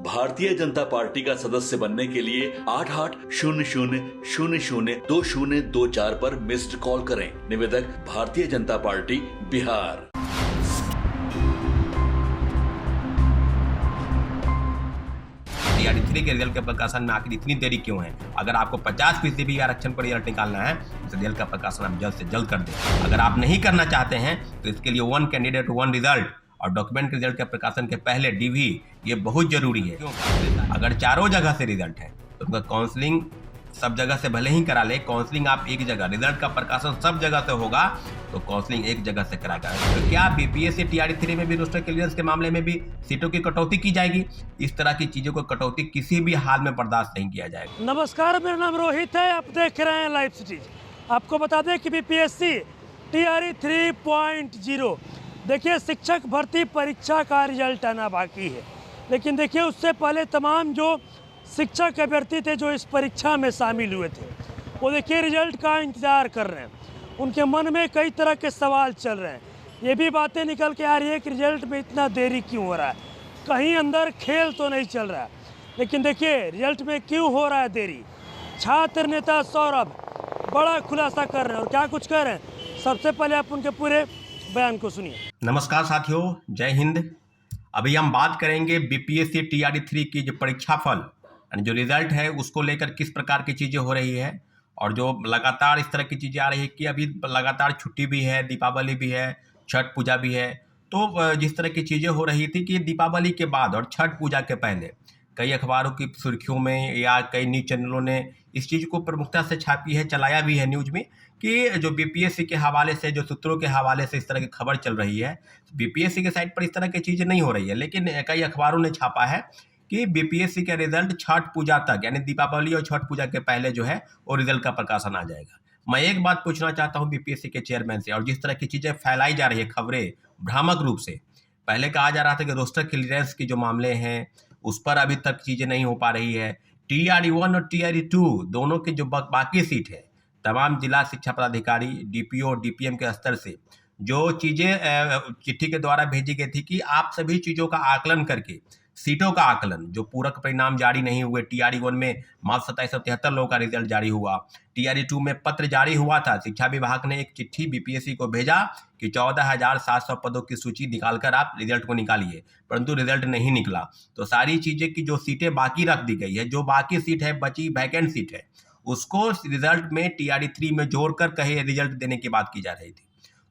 Bharatiya Janata party का सदस्य बनने के लिए 8800002024 पर मिस्ड कॉल करें। निवेदक भारतीय जनता पार्टी बिहार। टीआरडी 3 के रिजल्ट के प्रकाशन में आखिर इतनी देरी क्यों है? अगर आपको 50% भी आरक्षण पर रिजल्ट निकालना है तो रिजल्ट का प्रकाशन आप जल्द से जल्द कर दें। अगर आप नहीं करना चाहते हैं तो इसके लिए 1 कैंडिडेट 1 रिजल्ट और डॉक्यूमेंट के रिजल्ट के प्रकाशन के पहले डीवी ये बहुत जरूरी है। अगर चारों जगह से रिजल्ट है तो उनका काउंसलिंग सब जगह से भले ही करा ले, काउंसलिंग आप एक जगह, रिजल्ट का प्रकाशन सब जगह से होगा तो काउंसलिंग एक जगह से कराएगा। तो क्या बीपीएससी टीआरडी 3 में भी रोस्टर क्लियरेंस के मामले में भी सीटों की कटौती की जाएगी? इस तरह की चीजों को कटौती किसी भी हाल में बर्दाश्त नहीं किया जाएगा। नमस्कार, मेरा नाम रोहित है, आप देख रहे हैं लाइव सिटीज। आपको बता दें कि बीपीएससी टीआरडी 3.0 देखिए शिक्षक भर्ती परीक्षा का रिजल्ट आना बाकी है, लेकिन देखिए उससे पहले तमाम जो शिक्षक अभ्यर्थी थे जो इस परीक्षा में शामिल हुए थे वो देखिए रिजल्ट का इंतज़ार कर रहे हैं। उनके मन में कई तरह के सवाल चल रहे हैं। ये भी बातें निकल के आ रही है कि रिजल्ट में इतना देरी क्यों हो रहा है, कहीं अंदर खेल तो नहीं चल रहा है। लेकिन देखिए रिजल्ट में क्यों हो रहा है देरी, छात्र नेता सौरभ बड़ा खुलासा कर रहे हैं और क्या कुछ कह रहे हैं, सबसे पहले आप उनके पूरे बयान को सुनिए। नमस्कार साथियों, जय हिंद। अभी हम बात करेंगे बीपीएससी टीआरडी 3 की जो परीक्षा फल जो रिजल्ट है उसको लेकर किस प्रकार की चीज़ें हो रही है और जो लगातार इस तरह की चीज़ें आ रही है कि अभी लगातार छुट्टी भी है, दीपावली भी है, छठ पूजा भी है। तो जिस तरह की चीज़ें हो रही थी कि दीपावली के बाद और छठ पूजा के पहले कई अखबारों की सुर्खियों में या कई न्यूज़ चैनलों ने इस चीज़ को प्रमुखता से छापी है, चलाया भी है न्यूज़ में कि जो बीपीएससी के हवाले से, जो सूत्रों के हवाले से इस तरह की खबर चल रही है। बीपीएससी के साइट पर इस तरह की चीज़ें नहीं हो रही है, लेकिन कई अखबारों ने छापा है कि बीपीएससी का रिजल्ट छठ पूजा तक, यानी दीपावली और छठ पूजा के पहले जो है वो रिजल्ट का प्रकाशन आ जाएगा। मैं एक बात पूछना चाहता हूं बीपीएससी के चेयरमैन से, और जिस तरह की चीज़ें फैलाई जा रही है खबरें भ्रामक रूप से, पहले कहा जा रहा था कि रोस्टर क्लियरेंस के जो मामले हैं उस पर अभी तक चीज़ें नहीं हो पा रही है। टीआरडी 1 और टीआरडी 2 दोनों की जो बाकी सीट है, तमाम जिला शिक्षा पदाधिकारी, डीपीओ, डीपीएम के स्तर से जो चीज़ें चिट्ठी के द्वारा भेजी गई थी कि आप सभी चीज़ों का आकलन करके सीटों का आकलन, जो पूरक परिणाम जारी नहीं हुए, टीआरडी 1 में मात्र 2773 लोगों का रिजल्ट जारी हुआ, टीआरडी 2 में पत्र जारी हुआ था, शिक्षा विभाग ने एक चिट्ठी बीपीएससी को भेजा कि 14,700 पदों की सूची निकालकर आप रिजल्ट को निकालिए, परंतु रिजल्ट नहीं निकला। तो सारी चीज़ें की जो सीटें बाकी रख दी गई है, जो बाकी सीट है, बची वैकेंट सीट है, उसको रिजल्ट में टीआरडी 3 में जोड़कर कहे रिजल्ट देने की बात की जा रही थी।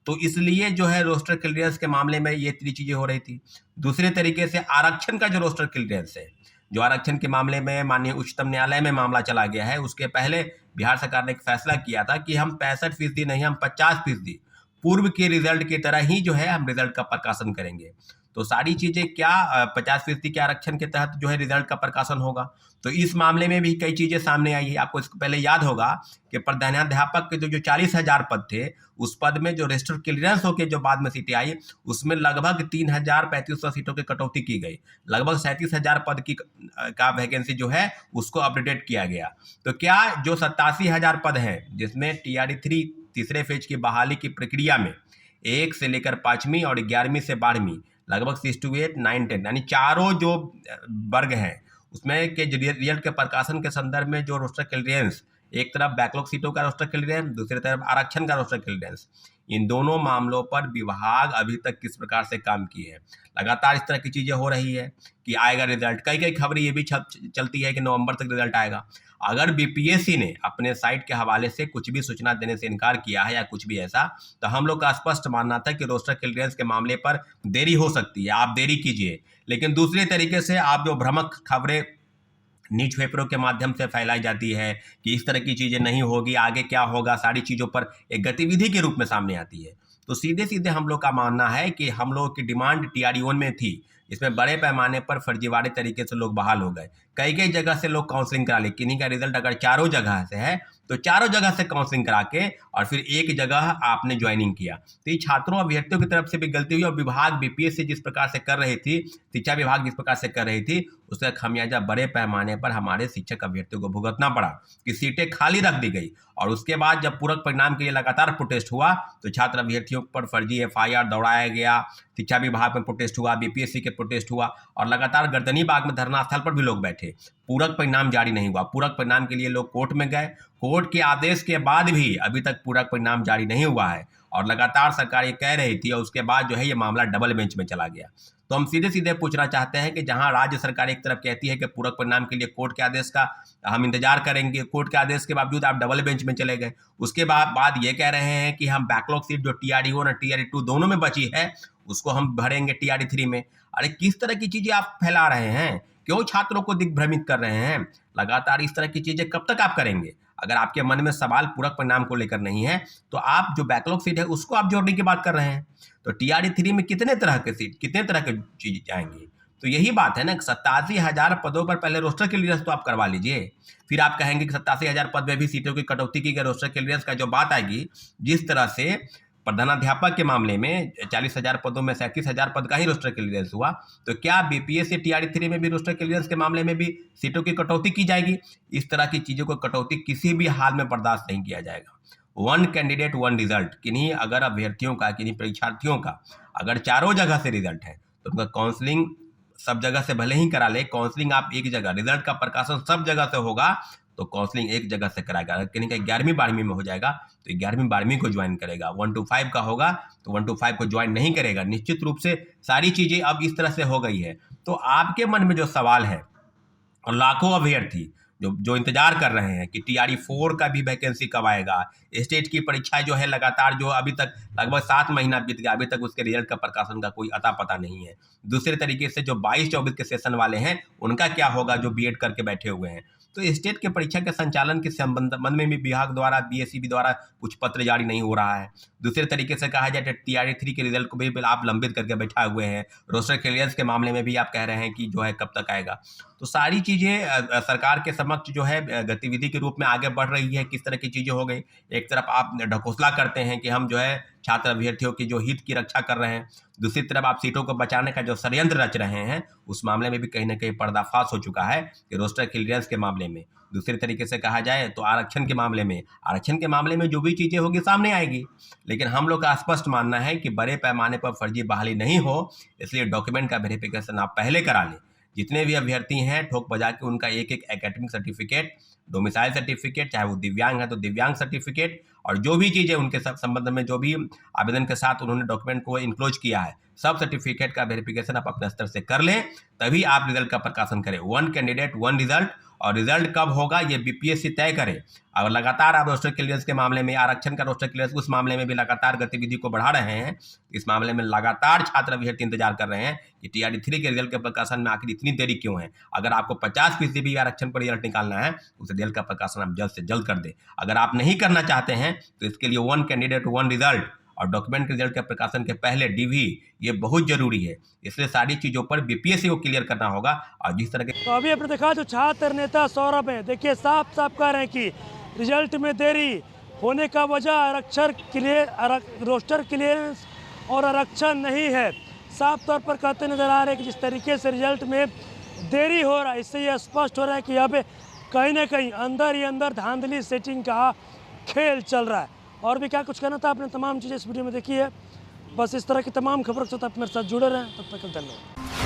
तो इसलिए जो है रोस्टर क्लियरेंस के मामले में ये इतनी चीज़ें हो रही थी। दूसरे तरीके से आरक्षण का जो रोस्टर क्लियरेंस है, जो आरक्षण के मामले में माननीय उच्चतम न्यायालय में मामला चला गया है, उसके पहले बिहार सरकार ने एक फैसला किया था कि हम 65% नहीं, हम 50% पूर्व के रिजल्ट की तरह ही जो है हम रिजल्ट का प्रकाशन करेंगे। तो सारी चीज़ें क्या 50% के आरक्षण के तहत जो है रिजल्ट का प्रकाशन होगा। तो इस मामले में भी कई चीज़ें सामने आई है। आपको इसको पहले याद होगा कि प्रधानाध्यापक के जो 40,000 पद थे, उस पद में जो रजिस्टर क्लियरेंस होकर जो बाद में सीटें आई, उसमें लगभग 3,3500 सीटों की कटौती की गई। लगभग 37,000 पद की का वैकेंसी जो है उसको अपडेट किया गया। तो क्या जो 87,000 पद हैं, जिसमें टीआरडी 3 तीसरे फेज की बहाली की प्रक्रिया में 1 से लेकर 5वीं और 11वीं से 12वीं लगभग 6 to 8, 9, 10 यानी चारों जो वर्ग हैं उसमें के रिजल्ट के प्रकाशन के संदर्भ में जो रोस्टर क्लियरेंस, एक तरफ बैकलॉग सीटों का रोस्टर क्लियरेंस, दूसरी तरफ आरक्षण का रोस्टर क्लियरेंस, इन दोनों मामलों पर विभाग अभी तक किस प्रकार से काम किए हैं। लगातार इस तरह की चीज़ें हो रही है कि आएगा रिजल्ट, कई खबरें ये भी चलती है कि नवंबर तक रिजल्ट आएगा। अगर बीपीएससी ने अपने साइट के हवाले से कुछ भी सूचना देने से इनकार किया है या कुछ भी ऐसा, तो हम लोग का स्पष्ट मानना था कि रोस्टर क्लियरेंस के मामले पर देरी हो सकती है, आप देरी कीजिए। लेकिन दूसरे तरीके से आप जो भ्रामक खबरें न्यूज़पेपरों के माध्यम से फैलाई जाती है कि इस तरह की चीज़ें नहीं होगी, आगे क्या होगा, सारी चीज़ों पर एक गतिविधि के रूप में सामने आती है। तो सीधे सीधे हम लोग का मानना है कि हम लोग की डिमांड टीआरडी 1 में थी, इसमें बड़े पैमाने पर फर्जीवाड़े तरीके से लोग बहाल हो गए। कई जगह से लोग काउंसलिंग करा ले, किन्हीं का रिजल्ट अगर चारों जगह से है तो चारों जगह से काउंसलिंग करा के और फिर एक जगह आपने ज्वाइनिंग किया। तो ये छात्रों अभ्यर्थियों की तरफ से भी गलती हुई और विभाग बीपीएससी जिस प्रकार से कर रही थी, शिक्षा विभाग जिस प्रकार से कर रही थी, उसका खामियाजा बड़े पैमाने पर हमारे शिक्षक अभ्यर्थियों को भुगतना पड़ा कि सीटें खाली रख दी गई। और उसके बाद जब पूरक परिणाम के लिए लगातार प्रोटेस्ट हुआ तो छात्र अभ्यर्थियों पर फर्जी एफआईआर दौड़ाया गया, शिक्षा विभाग में प्रोटेस्ट हुआ, बीपीएससी के प्रोटेस्ट हुआ और लगातार गर्दनी बाग में धरना स्थल पर भी लोग बैठे। पूरक परिणाम जारी नहीं हुआ। पूरक परिणाम के लिए लोग कोर्ट में गए, कोर्ट के आदेश के बाद भी अभी तक पूरक परिणाम जारी नहीं हुआ है और लगातार सरकार ये कह रही थी और उसके बाद जो है ये मामला डबल बेंच में चला गया। तो हम सीधे सीधे पूछना चाहते हैं कि जहां राज्य सरकार एक तरफ कहती है कि पूरक परिणाम के लिए कोर्ट के आदेश का हम इंतजार करेंगे, कोर्ट के आदेश के बावजूद आप डबल बेंच में चले गए। उसके बाद ये कह रहे हैं कि हम बैकलॉग सीट जो टीआरई 1 और टीआरई 2 दोनों में बची है उसको हम भरेंगे टीआरई 3 में। अरे किस तरह की चीजें आप फैला रहे हैं? क्यों छात्रों को दिग्भ्रमित कर रहे हैं? लगातार इस तरह की चीजें कब तक आप करेंगे? अगर आपके मन में सवाल पूरक परिणाम को लेकर नहीं है तो आप जो बैकलॉग सीट है उसको आप जोड़ने की बात कर रहे हैं। तो टीआरई 3 में कितने तरह के सीट, कितने तरह के चीज जाएंगी? तो यही बात है ना, 87,000 पदों पर पहले रोस्टर क्लियरेंस तो आप करवा लीजिए, फिर आप कहेंगे कि 87,000 पद में भी सीटों की कटौती की गई। रोस्टर क्लियरेंस का जो बात आएगी, जिस तरह से प्रधानाध्यापक के मामले में 40,000 पदों में 37,000 पद का ही रोस्टर क्लियरेंस हुआ, तो क्या बीपीएससी टीआरई 3 में भी रोस्टर क्लियरेंस के मामले में भी सीटों की कटौती की जाएगी? इस तरह की चीज़ों को कटौती किसी भी हाल में बर्दाश्त नहीं किया जाएगा। 1 कैंडिडेट 1 रिजल्ट, किन्हीं अगर अभ्यर्थियों का, किन्हीं परीक्षार्थियों का अगर चारों जगह से रिजल्ट है तो उनका काउंसलिंग सब जगह से भले ही करा ले, काउंसलिंग आप एक जगह, रिजल्ट का प्रकाशन सब जगह से होगा तो काउंसलिंग एक जगह से कराएगा। अगर किन्हीं का 11वीं 12वीं में हो जाएगा तो 11वीं 12वीं को ज्वाइन करेगा। 1 to 5 का होगा तो 1 to 5 को ज्वाइन नहीं करेगा। निश्चित रूप से सारी चीज़ें अब इस तरह से हो गई है। तो आपके मन में जो सवाल है और लाखों अभ्यर्थी जो इंतजार कर रहे हैं कि टीआरई 4 का भी वैकेंसी कब आएगा, स्टेट की परीक्षाएं जो है लगातार, जो अभी तक लगभग 7 महीना बीत गया, अभी तक उसके रिजल्ट का प्रकाशन का कोई अता पता नहीं है। दूसरे तरीके से जो 22-24 के सेशन वाले हैं उनका क्या होगा, जो बीएड करके बैठे हुए हैं। तो स्टेट के परीक्षा के संचालन के संबंध में भी विभाग द्वारा, बीएसईबी द्वारा कुछ पत्र जारी नहीं हो रहा है। दूसरे तरीके से कहा जाए तो टीआरई 3 के रिजल्ट को भी आप लंबित करके बैठा हुए हैं। रोस्टर क्लियरेंस के मामले में भी आप कह रहे हैं कि जो है कब तक आएगा। तो सारी चीज़ें सरकार के समक्ष जो है गतिविधि के रूप में आगे बढ़ रही है। किस तरह की चीज़ें हो गई, एक तरफ आप ढकोसला करते हैं कि हम जो है छात्र अभ्यर्थियों की जो हित की रक्षा कर रहे हैं, दूसरी तरफ आप सीटों को बचाने का जो षड्यंत्र रच रहे हैं उस मामले में भी कहीं ना कहीं पर्दाफाश हो चुका है कि रोस्टर क्लियरेंस के मामले में। दूसरे तरीके से कहा जाए तो आरक्षण के मामले में जो भी चीज़ें होगी सामने आएगी। लेकिन हम लोग का स्पष्ट मानना है कि बड़े पैमाने पर फर्जी बहाली नहीं हो, इसलिए डॉक्यूमेंट का वेरिफिकेशन आप पहले करा लें। जितने भी अभ्यर्थी हैं ठोक बजा के उनका एक एकेडमिक सर्टिफिकेट, डोमिसाइल सर्टिफिकेट, चाहे वो दिव्यांग है तो दिव्यांग सर्टिफिकेट, और जो भी चीज़ें उनके संबंध में जो भी आवेदन के साथ उन्होंने डॉक्यूमेंट को इनक्लोज किया है, सब सर्टिफिकेट का वेरिफिकेशन आप अपने स्तर से कर लें, तभी आप रिजल्ट का प्रकाशन करें। 1 कैंडिडेट 1 रिजल्ट, और रिजल्ट कब होगा ये बीपीएससी तय करे। और लगातार आप रोस्टर क्लियरेंस के मामले में, आरक्षण का रोस्टर क्लियरेंस, उस मामले में भी लगातार गतिविधि को बढ़ा रहे हैं। इस मामले में लगातार छात्र अभ्यर्थी इंतजार कर रहे हैं कि टीआरई 3 के रिजल्ट के प्रकाशन में आखिर इतनी देरी क्यों है। अगर आपको 50% भी आरक्षण पर रिजल्ट निकालना है उस रिजल्ट का प्रकाशन आप जल्द से जल्द कर दें। अगर आप नहीं करना चाहते हैं तो इसके लिए 1 कैंडिडेट 1 रिजल्ट और डॉक्यूमेंट के रिजल्ट के प्रकाशन के पहले डीवी, ये बहुत जरूरी है। इसलिए सारी चीज़ों पर बीपीएससी को क्लियर करना होगा। और जिस तरह के तो अभी आपने देखा जो छात्र नेता सौरभ है, देखिए साफ साफ कह रहे हैं कि रिजल्ट में देरी होने का वजह रोस्टर क्लियरेंस और आरक्षण नहीं है। साफ तौर पर कहते नजर आ रहे हैं कि जिस तरीके से रिजल्ट में देरी हो रहा है, इससे यह स्पष्ट हो रहा है कि यहाँ पे कहीं ना कहीं अंदर ही अंदर धांधली सेटिंग का खेल चल रहा है। और भी क्या कुछ कहना था आपने, तमाम चीज़ें इस वीडियो में देखी है। बस इस तरह की तमाम खबरों के साथ आप मेरे साथ जुड़े रहें। तब तक धन्यवाद।